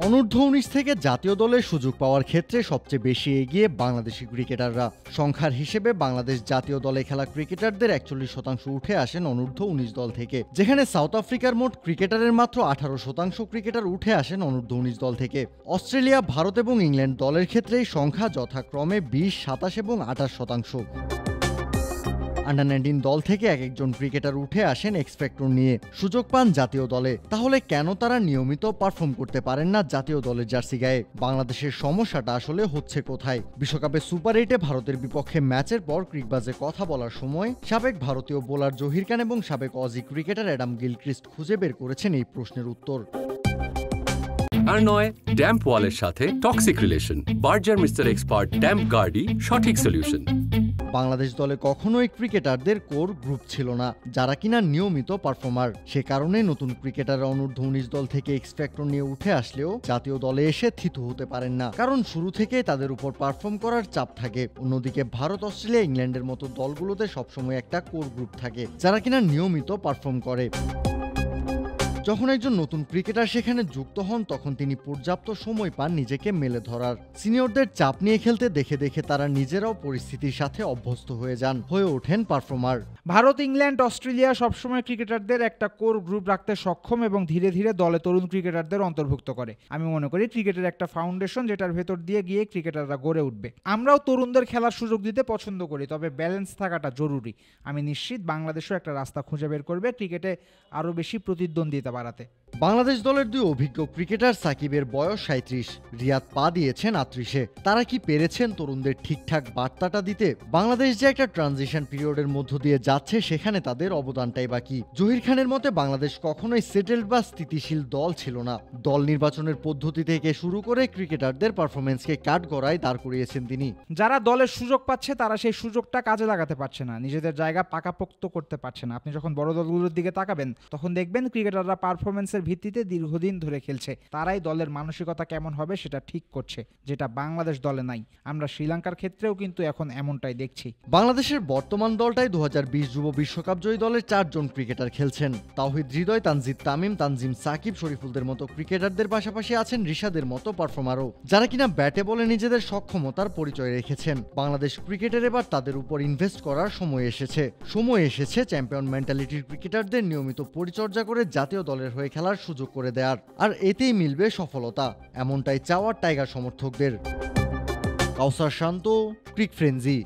অনূর্ধ্ব-19 থেকে জাতীয় দলের সুযোগ পাওয়ার ক্ষেত্রে সবচেয়ে বেশি এগিয়ে বাংলাদেশি ক্রিকেটাররা। সংখ্যার হিসেবে বাংলাদেশ জাতীয় দলে খেলা ক্রিকেটারদের 41% উঠে আসেন অনূর্ধ্ব-19 দল থেকে, যেখানে সাউথ আফ্রিকার মোট ক্রিকেটারের মাত্র 18% ক্রিকেটার উঠে আসেন অনূর্ধ্ব-19 দল থেকে। অস্ট্রেলিয়া, ভারত এবং ইংল্যান্ড দলের ক্ষেত্রে এই সংখ্যা যথাক্রমে 20, 27 এবং 28%। আন্ডার-19 দল থেকে একজন ক্রিকেটার উঠে আসেন এক্স ফ্যাক্টর নিয়ে, সুযোগ পান জাতীয় দলে। তাহলে কেন তারা নিয়মিত পারফর্ম করতে পারেন না জাতীয় দলের জার্সি গায়ে? বাংলাদেশের সমস্যাটা আসলে হচ্ছে কোথায়? বিশ্বকাপে সুপার 8-এ ভারতের বিপক্ষে ম্যাচের পর ক্রিকবাজে কথা বলার সময় সাবেক ভারতীয় বোলার জহির খান এবং সাবেক অজি ক্রিকেটার অ্যাডাম গিলক্রিস্ট খুঁজে বের করেছেন এই প্রশ্নের উত্তর। আর নয় ড্যাম্প ওয়ালের সাথে toxic relation. Berger mister expert damp গার্ডই সঠিক সলিউশন। বাংলাদেশ দলে কখনোই ক্রিকেটারদের কোর গ্রুপ ছিল না যারা কিনা নিয়মিত পারফর্মার। সে কারণে নতুন ক্রিকেটাররা অনূর্ধ্ব-19 দল থেকে এক্স ফ্যাক্টর নিয়ে উঠে আসলেও জাতীয় দলে এসে থিতু হতে পারেন না, কারণ শুরু থেকেই তাদের উপর পারফর্ম করার চাপ থাকে। অন্যদিকে ভারত, অস্ট্রেলিয়া, ইংল্যান্ডের মতো দলগুলোতে সবসময় একটা কোর গ্রুপ থাকে যারা কিনা নিয়মিত পারফর্ম করে। যখন একজন নতুন ক্রিকেটার সেখানে যুক্ত হন তখন তিনি পর্যাপ্ত সময় পান নিজেকে মেলে ধরার। সিনিয়রদের চাপ নিয়ে খেলতে দেখে দেখে তারা নিজেরাও পরিস্থিতির সাথে অভ্যস্ত হয়ে যান, হয়ে ওঠেন পারফর্মার। ভারত, ইংল্যান্ড, অস্ট্রেলিয়া সবসময় ক্রিকেটারদের একটা কোর গ্রুপ রাখতে সক্ষম এবং ধীরে ধীরে দলে তরুণ ক্রিকেটারদের অন্তর্ভুক্ত করে। আমি মনে করি ক্রিকেটের একটা ফাউন্ডেশন যেটার ভেতর দিয়ে গিয়ে ক্রিকেটাররা গড়ে উঠবে। আমরাও তরুণদের খেলার সুযোগ দিতে পছন্দ করি, তবে ব্যালেন্স থাকাটা জরুরি। আমি নিশ্চিত বাংলাদেশও একটা রাস্তা খুঁজে বের করবে ক্রিকেটে আরও বেশি প্রতিদ্বন্দ্বিতা বাড়াতে। বাংলাদেশ দলের দুই অভিজ্ঞ ক্রিকেটার সাকিবের বয়স 37, রিয়াদ পা দিয়েছেন 38-এ। তারা কি পেরেছেন তরুণদের ঠিকঠাক বার্তাটা দিতে? বাংলাদেশ যে একটা ট্রানজিশন পিরিয়ডের মধ্য দিয়ে যাচ্ছে সেখানে তাদের অবদানটাই বাকি। জহির খানের মতে বাংলাদেশ কখনোই সেটেলড বা স্থিতিশীল দল ছিল না। দল নির্বাচনের পদ্ধতি থেকে শুরু করে ক্রিকেটারদের পারফরমেন্সকে কাঠগড়ায় দাঁড় করিয়েছেন তিনি। যারা দলের সুযোগ পাচ্ছে তারা সেই সুযোগটা কাজে লাগাতে পারছে না, নিজেদের জায়গা পাকাপোক্ত করতে পারছে না। আপনি যখন বড় দলগুলোর দিকে তাকাবেন তখন দেখবেন ক্রিকেটাররা পারফরমেন্সের ভিত্তিতে দীর্ঘদিন ধরে খেলছে। তারাই দলের মানসিকতা কেমন হবে সেটা ঠিক করছে, যেটা বাংলাদেশ দলে নাই। আমরা শ্রীলঙ্কার ক্ষেত্রেও কিন্তু এখন এমনটাই দেখছি। বাংলাদেশের বর্তমান দলটাই 2020 যুব বিশ্বকাপ জয়ী দলের 4 জন ক্রিকেটার খেলছেন। তাওহিদ হৃদয়, তানজিদ তামিম, তানজিম সাকিব, শরীফুলদের মতো ক্রিকেটারদের পাশাপাশি আছেন রিশাদের মতো পারফর্মারও, যারা কিনা ব্যাটে বলে নিজেদের সক্ষমতার পরিচয় রেখেছেন। বাংলাদেশ ক্রিকেটের এবার তাদের উপর ইনভেস্ট করার সময় এসেছে চ্যাম্পিয়ন মেন্টালিটির ক্রিকেটারদের নিয়মিত পরিচর্যা করে জাতীয় দলের হয়ে খেলার সুযোগ করে দেওয়ার। আর এতেই মিলবে সফলতা, এমনটাই চাওয়ার টাইগার সমর্থকদের। কাউসার শান্ত, ক্রিক ফ্রেঞ্জি।